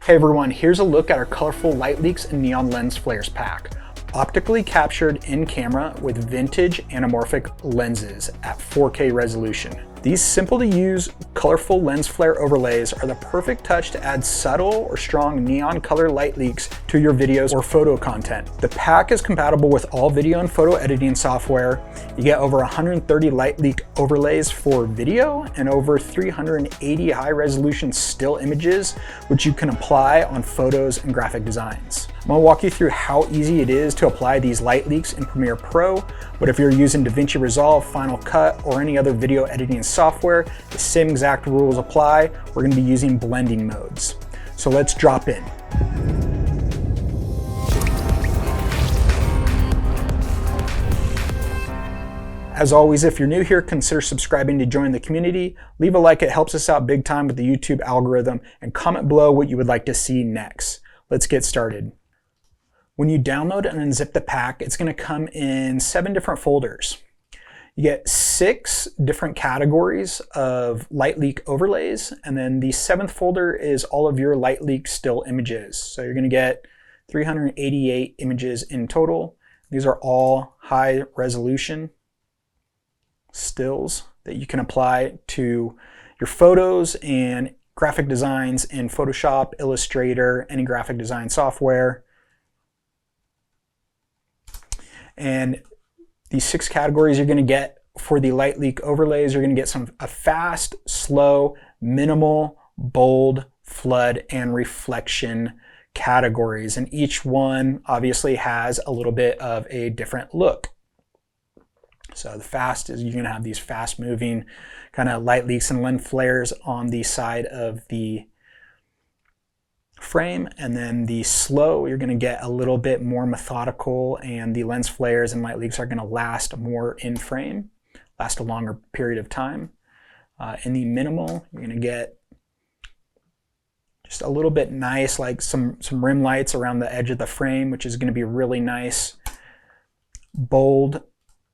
Hey everyone, here's a look at our colorful light leaks and neon lens flares pack. Optically captured in camera with vintage anamorphic lenses at 4K resolution. These simple to use, colorful lens flare overlays are the perfect touch to add subtle or strong neon color light leaks to your videos or photo content. The pack is compatible with all video and photo editing software. You get over 130 light leak overlays for video and over 380 high resolution still images, which you can apply on photos and graphic designs. I'm gonna walk you through how easy it is to apply these light leaks in Premiere Pro, but if you're using DaVinci Resolve, Final Cut, or any other video editing software, the same exact rules apply. We're gonna be using blending modes. So let's drop in. As always, if you're new here, consider subscribing to join the community. Leave a like, it helps us out big time with the YouTube algorithm, and comment below what you would like to see next. Let's get started. When you download and unzip the pack, it's going to come in 7 different folders. You get 6 different categories of light leak overlays, and then the 7th folder is all of your light leak still images. So you're going to get 388 images in total. These are all high resolution stills that you can apply to your photos and graphic designs in Photoshop, Illustrator, any graphic design software. And these 6 categories you're going to get for the light leak overlays, you're going to get a fast, slow, minimal, bold, flood, and reflection categories. And each one obviously has a little bit of a different look. So the fast is you're going to have these fast moving kind of light leaks and lens flares on the side of the frame, and then the slow you're going to get a little bit more methodical, and the lens flares and light leaks are going to last more in frame, last a longer period of time. In the minimal, you're going to get just a little bit nice, like some rim lights around the edge of the frame, which is going to be really nice. Bold,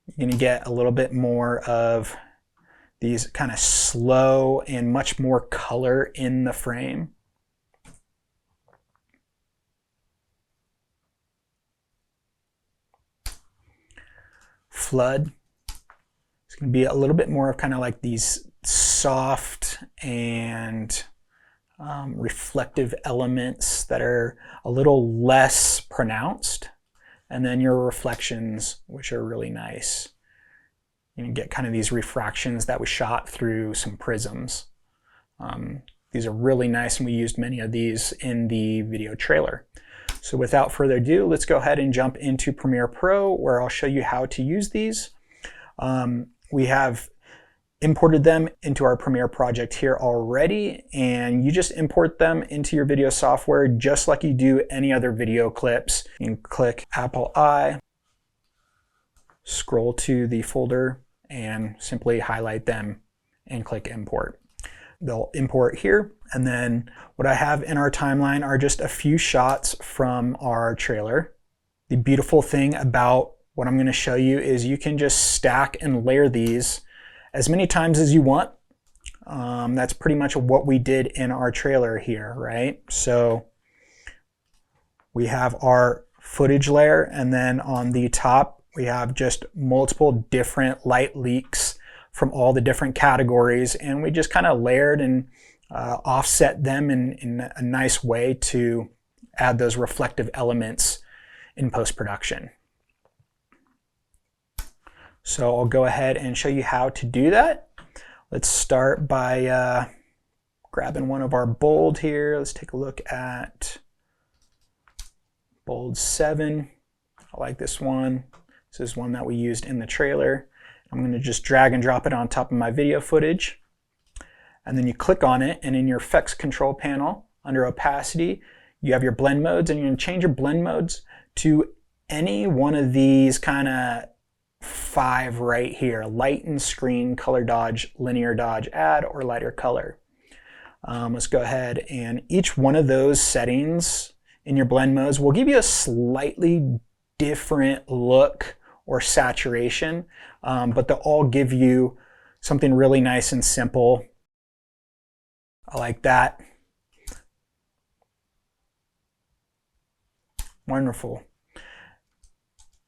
you're going to get a little bit more of these kind of slow and much more color in the frame. Flood, it's going to be a little bit more of kind of like these soft and reflective elements that are a little less pronounced. And then your reflections, which are really nice. You can get kind of these refractions that we shot through some prisms. These are really nice, and we used many of these in the video trailer. So without further ado, let's go ahead and jump into Premiere Pro, where I'll show you how to use these. We have imported them into our Premiere project here already, and you just import them into your video software just like you do any other video clips. You can click Apple I, scroll to the folder, and simply highlight them and click import. They'll import here, and then what I have in our timeline are just a few shots from our trailer. The beautiful thing about what I'm going to show you is you can just stack and layer these as many times as you want. That's pretty much what we did in our trailer here, right? So we have our footage layer, and then on the top we have just multiple different light leaks from all the different categories, and we just kind of layered and offset them in a nice way to add those reflective elements in post-production. So I'll go ahead and show you how to do that. Let's start by grabbing one of our bold here. Let's take a look at bold 7. I like this one. This is one that we used in the trailer. I'm going to just drag and drop it on top of my video footage. And then you click on it, and in your effects control panel, under opacity, you have your blend modes, and you're going to change your blend modes to any one of these kind of 5 right here: lighten, screen, color dodge, linear dodge, add, or lighter color. Let's go ahead, and each one of those settings in your blend modes will give you a slightly different look or saturation, but they'll all give you something really nice and simple. I like that. Wonderful.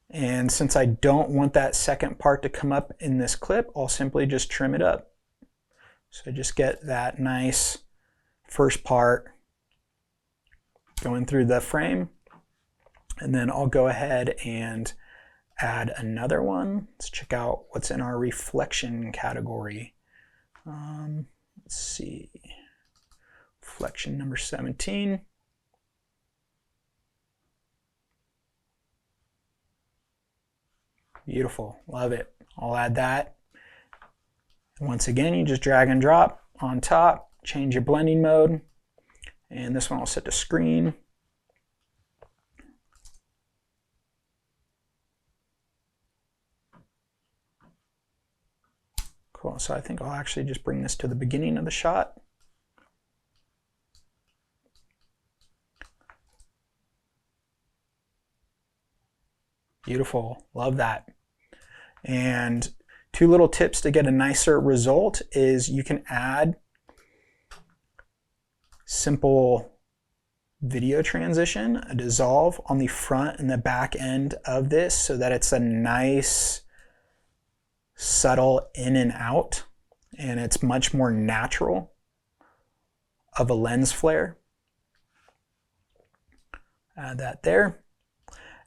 And since I don't want that second part to come up in this clip, I'll simply just trim it up. So just get that nice first part going through the frame. And then I'll go ahead and add another one. Let's check out what's in our reflection category. Let's see, reflection number 17. Beautiful, love it. I'll add that. Once again, you just drag and drop on top, change your blending mode, and this one I'll set to screen. Cool, so I think I'll actually just bring this to the beginning of the shot. Beautiful, love that. And two little tips to get a nicer result is you can add simple video transition, a dissolve on the front and the back end of this so that it's a nice subtle in and out, and it's much more natural of a lens flare. Add that there.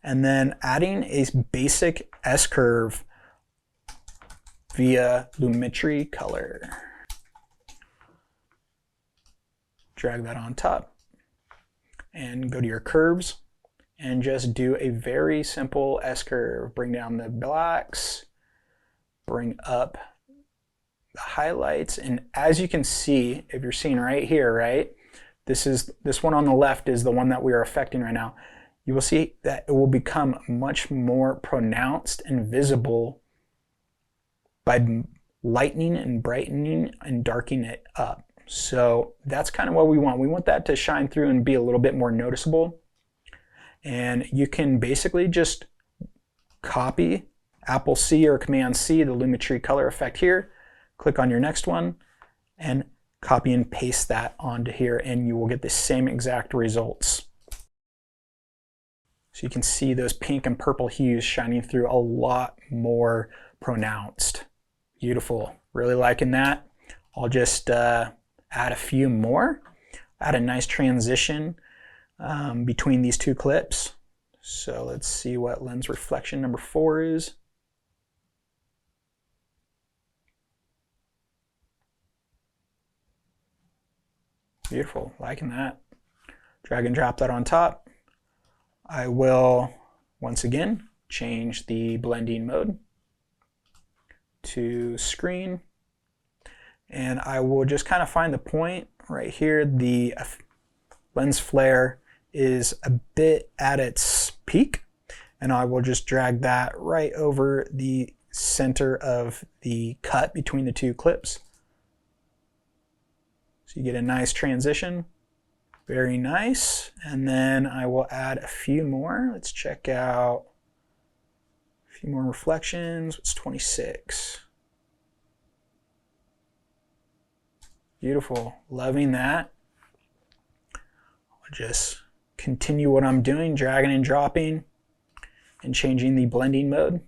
And then adding a basic S-curve via Lumetri color. Drag that on top and go to your curves and just do a very simple S-curve. Bring down the blacks, bring up the highlights, and as you can see, if you're seeing right here, right, this one on the left is the one that we are affecting right now. You will see that it will become much more pronounced and visible by lightening and brightening and darkening it up. So that's kind of what we want. We want that to shine through and be a little bit more noticeable. And you can basically just copy Apple C or Command C, the Lumetri color effect here, click on your next one, and copy and paste that onto here, and you will get the same exact results. So you can see those pink and purple hues shining through a lot more pronounced. Beautiful, really liking that. I'll just add a few more, add a nice transition between these two clips. So let's see what lens reflection number 4 is. Beautiful, liking that. Drag and drop that on top. I will, once again, change the blending mode to screen. And I will just kind of find the point right here. The lens flare is a bit at its peak, and I will just drag that right over the center of the cut between the two clips. So you get a nice transition. Very nice. And then I will add a few more. Let's check out a few more reflections. It's 26. Beautiful, loving that. I'll just continue what I'm doing, dragging and dropping and changing the blending mode.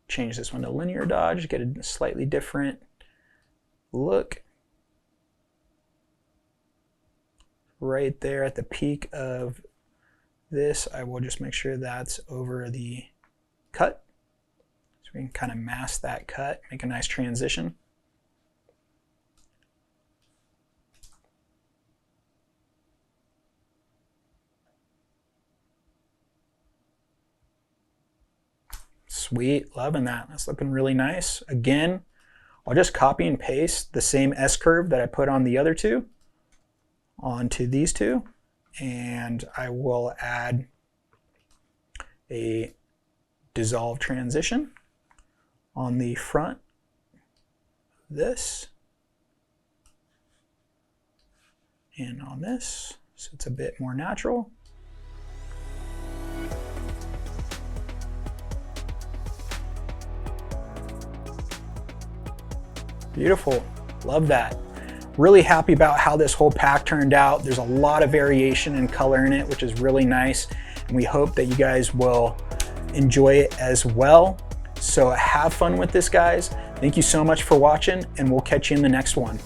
Change this one to linear dodge, get a slightly different look. Right there at the peak of this, I will just make sure that's over the cut. So we can kind of mask that cut, make a nice transition. Sweet, loving that. That's looking really nice. Again, I'll just copy and paste the same S-curve that I put on the other two onto these two, and I will add a dissolve transition on the front of this and on this, so it's a bit more natural. Beautiful, love that. Really happy about how this whole pack turned out. There's a lot of variation in color in it, which is really nice. And we hope that you guys will enjoy it as well. So have fun with this, guys. Thank you so much for watching, and we'll catch you in the next one.